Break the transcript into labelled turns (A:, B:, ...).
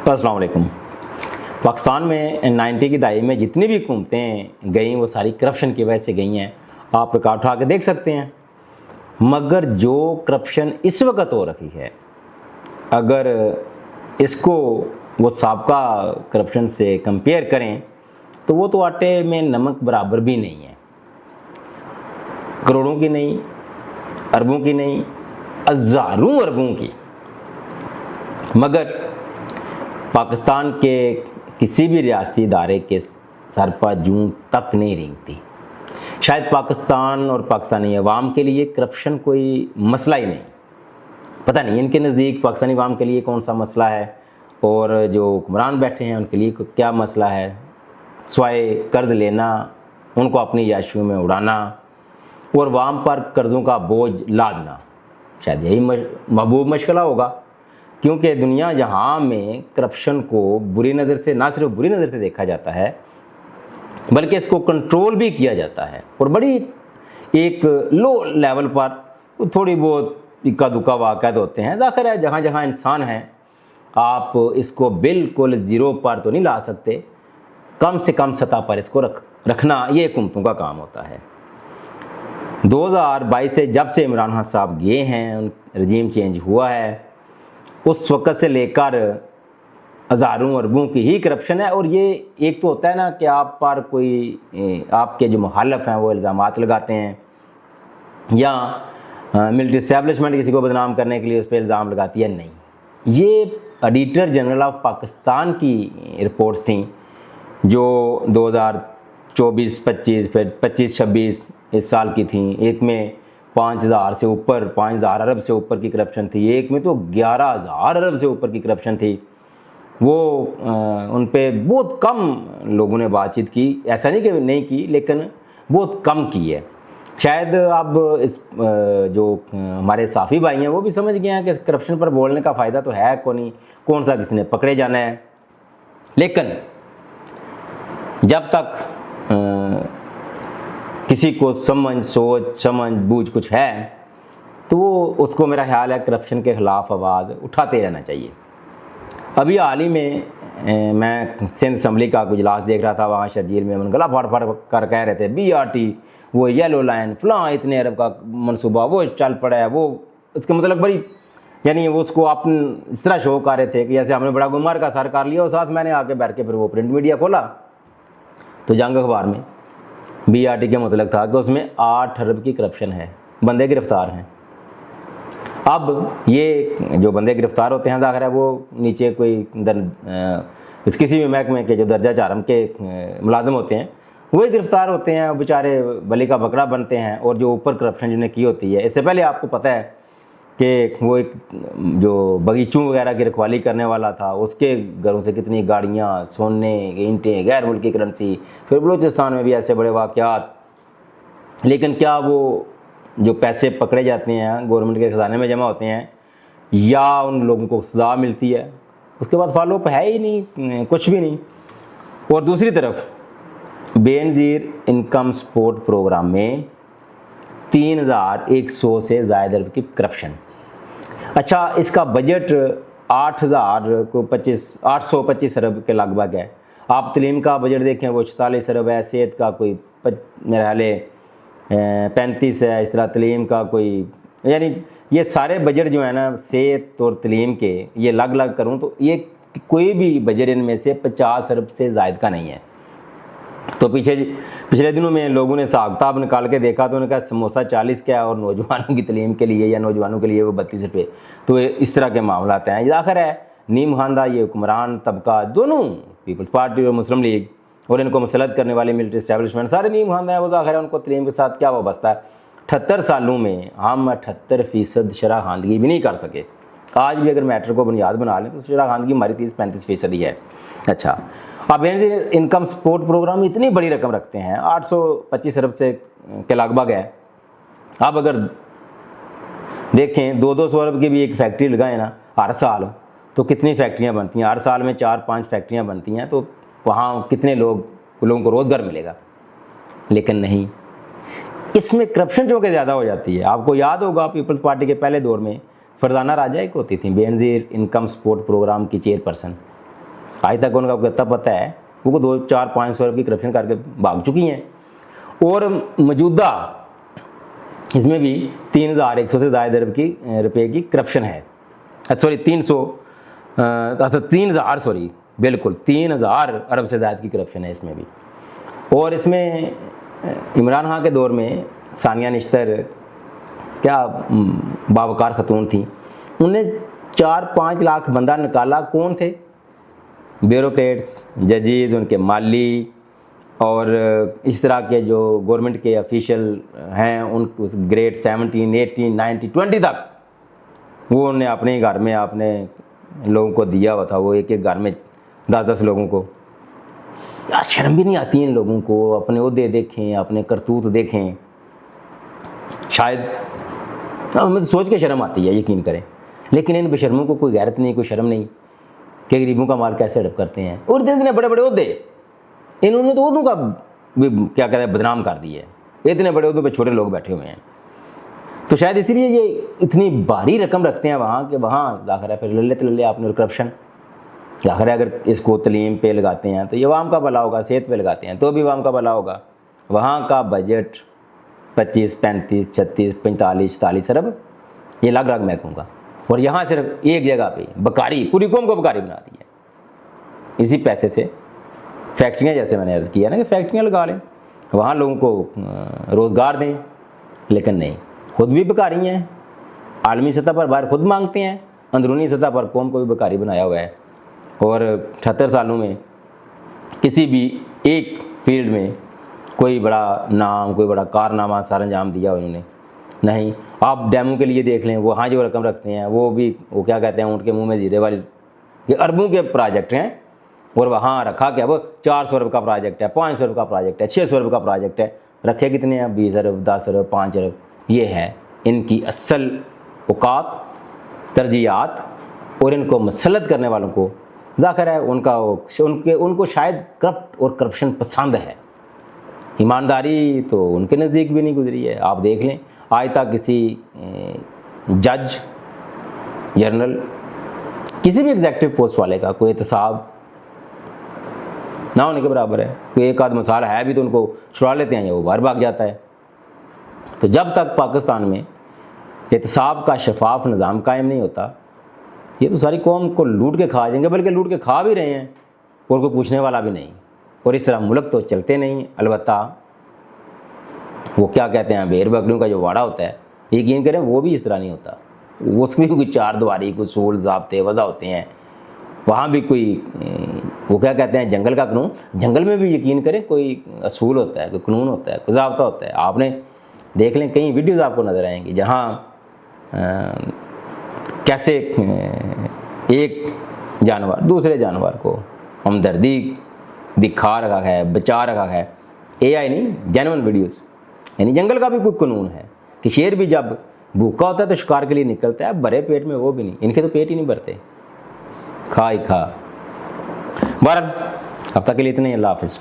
A: अस्सलाम वालेकुम। पाकिस्तान में 90 की दहाई में जितनी भी हुकूमतें गई वो सारी करप्शन की वजह से गई हैं। आप रिकॉर्ड उठा के देख सकते हैं। मगर जो करप्शन इस वक्त हो रही है, अगर इसको वो साबका करप्शन से कंपेयर करें तो वो तो आटे में नमक बराबर भी नहीं है। करोड़ों की नहीं, अरबों की नहीं, हज़ारों अरबों की। मगर पाकिस्तान के किसी भी रियासती इदारे के सर पर जूं तक नहीं रेंगती। शायद पाकिस्तान और पाकिस्तानी अवाम के लिए करप्शन कोई मसला ही नहीं। पता नहीं इनके नज़दीक पाकिस्तानी अवाम के लिए कौन सा मसला है और जो हुक्मरान बैठे हैं उनके लिए क्या मसला है। स्वाय कर्ज लेना, उनको अपनी याशियों में उड़ाना और अवाम पर कर्ज़ों का बोझ लादना, शायद यही महबूब मशगला होगा। क्योंकि दुनिया जहाँ में करप्शन को बुरी नज़र से, ना सिर्फ बुरी नज़र से देखा जाता है बल्कि इसको कंट्रोल भी किया जाता है और बड़ी एक लो लेवल पर थोड़ी बहुत इक्का दुक्का वाक़यात होते हैं। ज़ाहिर है जहाँ जहाँ इंसान हैं आप इसको बिल्कुल ज़ीरो पर तो नहीं ला सकते, कम से कम सतह पर इसको रखना ये हुकूमतों का काम होता है। 2022 से जब से इमरान खान साहब गए हैं, रजीम चेंज हुआ है, उस वक़्त से लेकर हज़ारों अरबों की ही करप्शन है। और ये एक तो होता है ना कि आप पर कोई आपके जो मुखालिफ हैं वो इल्ज़ामात लगाते हैं या मिलिट्री इस्टेब्लिशमेंट किसी को बदनाम करने के लिए उस पर इल्ज़ाम लगाती है। नहीं, ये ऑडिटर जनरल ऑफ पाकिस्तान की रिपोर्ट्स थी जो 2024-25 फिर 25-26 इस साल की थी। एक में 5,000 से ऊपर, 5,000 अरब से ऊपर की करप्शन थी, एक में तो 11,000 अरब से ऊपर की करप्शन थी। वो उन पे बहुत कम लोगों ने बातचीत की। ऐसा नहीं कि नहीं की, लेकिन बहुत कम की है। शायद अब इस जो हमारे साफ़ी भाई हैं वो भी समझ गए हैं कि करप्शन पर बोलने का फ़ायदा तो है कौन सा किसी ने पकड़े जाना है। लेकिन जब तक किसी को समझ बूझ कुछ है तो उसको मेरा ख्याल है करप्शन के ख़िलाफ़ आवाज़ उठाते रहना चाहिए। अभी हाल ही में मैं सिंध असम्बली का कुछ इजलास देख रहा था। वहाँ शर्जील में गला फाड़ फाड़ कर कह रहे थे BRT वो येलो लाइन फलां इतने अरब का मनसूबा वो चल पड़ा है। वो इसका मतलब बड़ी यानी वो उसको आप इस तरह शो कर रहे थे कि जैसे हमने बड़ा गुमार का सर कर लिया। और साथ मैंने आके बैठ के फिर वो प्रिंट मीडिया खोला तो जंग अखबार में BRT के मतलब था कि उसमें 8 अरब की करप्शन है, बंदे गिरफ्तार हैं। अब ये जो बंदे गिरफ्तार होते हैं ज़ाहिर है वो नीचे कोई किसी भी महकमे के जो दर्जा चारम के मुलाजिम होते हैं वही गिरफ्तार होते हैं, बेचारे बलि का बकरा बनते हैं। और जो ऊपर करप्शन जिन्हें की होती है, इससे पहले आपको पता है कि वो एक जो बगीचों वगैरह की रखवाली करने वाला था उसके घरों से कितनी गाड़ियाँ, सोने, ईंटें, गैर मुल्की करेंसी, फिर बलूचिस्तान में भी ऐसे बड़े वाक़यात। लेकिन क्या वो जो पैसे पकड़े जाते हैं गवर्नमेंट के ख़जाने में जमा होते हैं या उन लोगों को सज़ा मिलती है? उसके बाद फॉलोअप है ही नहीं, कुछ भी नहीं। और दूसरी तरफ बेनज़ीर इनकम सपोर्ट प्रोग्राम में 3,100 से ज़ायद अरब की करप्शन। अच्छा, इसका बजट 825 अरब के लगभग है। आप तलीम का बजट देखें वो 46 अरब है, सेहत का कोई मेरे ख्याल 35 है, इस तरह तलीम का कोई, यानी ये सारे बजट जो है ना सेहत और तलीम के, ये अलग करूँ तो ये कोई भी बजट इनमें से 50 अरब से ज़ायद का नहीं है। तो पिछले दिनों में लोगों ने हिसाब किताब निकाल के देखा तो उन्होंने कहा समोसा 40 का और नौजवानों की तलीम के लिए या नौजवानों के लिए वो 32 रुपये। तो इस तरह के मामला हैं। आखिर है नीम खानदा ये हुक्मरान तबका दोनों पीपल्स पार्टी और मुस्लिम लीग और इनको मुसलत करने वाले मिलिट्री इस्टेब्लिशमेंट सारे नीम खानदा है। वो आखिर है उनको तलीम के साथ क्या वाबस्ता है। 78 सालों में हम 78% शरह खानदगी भी नहीं कर सके। आज भी अगर मैटर को बुनियाद बना लें तो शरह खानदगी हमारी 30-35% ही है। अच्छा, अब इनकम सपोर्ट प्रोग्राम इतनी बड़ी रकम रखते हैं, 825 अरब से के लगभग है। अब अगर देखें 200-200 अरब की भी एक फैक्ट्री लगाए ना हर साल तो कितनी फैक्ट्रियां बनती हैं? हर साल में 4-5 फैक्ट्रियां बनती हैं तो वहाँ कितने लोगों को रोज़गार मिलेगा? लेकिन नहीं, इसमें करप्शन जो कि ज़्यादा हो जाती है। आपको याद होगा पीपल्स पार्टी के पहले दौर में फरजाना राजा एक होती थी बेनज़ीर इनकम सपोर्ट प्रोग्राम की चेयरपर्सन। आज तक उनका कितना पता है, वो 2-4-500 अरब की करप्शन करके भाग चुकी हैं। और मौजूदा इसमें भी 3100 से ज़्यादा अरब की रुपए की करप्शन है। सॉरी 3000 सॉरी बिल्कुल 3000 अरब से ज़्यादा की करप्शन है इसमें भी। और इसमें इमरान खान के दौर में सानिया निश्तर क्या बावकार खतून थी, उन्होंने 4-5 लाख बंदा निकाला। कौन थे? ब्यूरोक्रेट्स, जजेस, उनके माली और इस तरह के जो गवर्नमेंट के ऑफिशियल हैं, उन ग्रेड 17, 18, 19, 20 तक वो उन्होंने अपने ही घर में अपने लोगों को दिया हुआ था। वो एक एक घर में 10-10 लोगों को। यार शर्म भी नहीं आती इन लोगों को, अपने ओहदे देखें, अपने करतूत देखें। शायद मुझे सोच के शर्म आती है, यकीन करें। लेकिन इन बेशर्मों को कोई गैरत नहीं, कोई शर्म नहीं कि गरीबों का माल कैसे हड़प करते हैं। और इतने बड़े बड़े ओहदे, इन्होंने तो ओहदों का भी क्या कहते हैं बदनाम कर दिया है। इतने बड़े ओहदों पे छोटे लोग बैठे हुए हैं। तो शायद इसीलिए ये इतनी भारी रकम रखते हैं वहाँ के वहाँ जाकर है। फिर लल्ले आपने करप्शन जाकर अगर इसको तलीम पे लगाते हैं तो ये अवाम का भला होगा, सेहत पे लगाते हैं तो भी अवाम का भला होगा। वहाँ का बजट 25, 35, 36, 45, 40 अरब ये लाख महकूम का। और यहाँ सिर्फ एक जगह पे बकारी, पूरी कौम को बकारी बना दी है इसी पैसे से। फैक्ट्रियाँ, जैसे मैंने अर्ज़ किया ना कि फैक्ट्रियाँ लगा लें, वहाँ लोगों को रोज़गार दें, लेकिन नहीं, खुद भी बेकारी हैं। आलमी सतह पर बाहर खुद मांगते हैं, अंदरूनी सतह पर कौम को भी बेकारी बनाया हुआ है। और 78 सालों में किसी भी एक फील्ड में कोई बड़ा नाम, कोई बड़ा कारनामा सर अंजाम दिया उन्होंने नहीं। आप डैमों के लिए देख लें, वो हाँ जो रकम रखते हैं वो भी, वो क्या कहते हैं, उनके मुंह में जीरे वाली, ये अरबों के प्रोजेक्ट हैं। और वहाँ रखा क्या, वो 400 अरब का प्रोजेक्ट है, 500 अरब का प्रोजेक्ट है, 600 अरब का प्रोजेक्ट है। रखे कितने हैं? 20 अरब, 10 अरब, 5 अरब। ये है इनकी असल औकात, तरजीहात। और इनको मसलत करने वालों को ज़ाहिर है उनको शायद करप्ट और करप्शन पसंद है। ईमानदारी तो उनके नज़दीक भी नहीं गुजरी है। आप देख लें, आज तक किसी जज, जनरल, किसी भी एग्जेक्टिव पोस्ट वाले का कोई एहतसाब ना होने के बराबर है। कोई एक आध मसाला है भी तो उनको छुड़ा लेते हैं या वो बाहर भाग जाता है। तो जब तक पाकिस्तान में एहतसाब का शफाफ निज़ाम कायम नहीं होता, ये तो सारी कौम को लूट के खा जाएंगे, बल्कि लूट के खा भी रहे हैं और कोई पूछने वाला भी नहीं। और इस तरह मुल्क तो चलते नहीं। अलबत्ता वो क्या कहते हैं, भेड़ बकरियों का जो वाड़ा होता है, यकीन करें वो भी इस तरह नहीं होता। उसमें भी कोई चार दीवारी, कुछ सूल, ज़ाब्ते, वज़ा होते हैं। वहाँ भी कोई वो क्या कहते हैं, जंगल का कानून। जंगल में भी यकीन करें कोई असूल होता है, कोई कानून होता है, कोई ज़ाब्ता होता है। आपने देख लें, कई वीडियोज़ आपको नज़र आएंगी जहाँ कैसे एक जानवर दूसरे जानवर को हमदर्दी दिखा रखा है, बचा रखा है। AI नहीं, जेन्युइन वीडियोस। यानी जंगल का भी कोई कानून है कि शेर भी जब भूखा होता है तो शिकार के लिए निकलता है, भरे पेट में वो भी नहीं। इनके तो पेट ही नहीं भरते, खा ही खा। बहरहाल अब तक के लिए इतने ही। अल्लाह हाफिज़।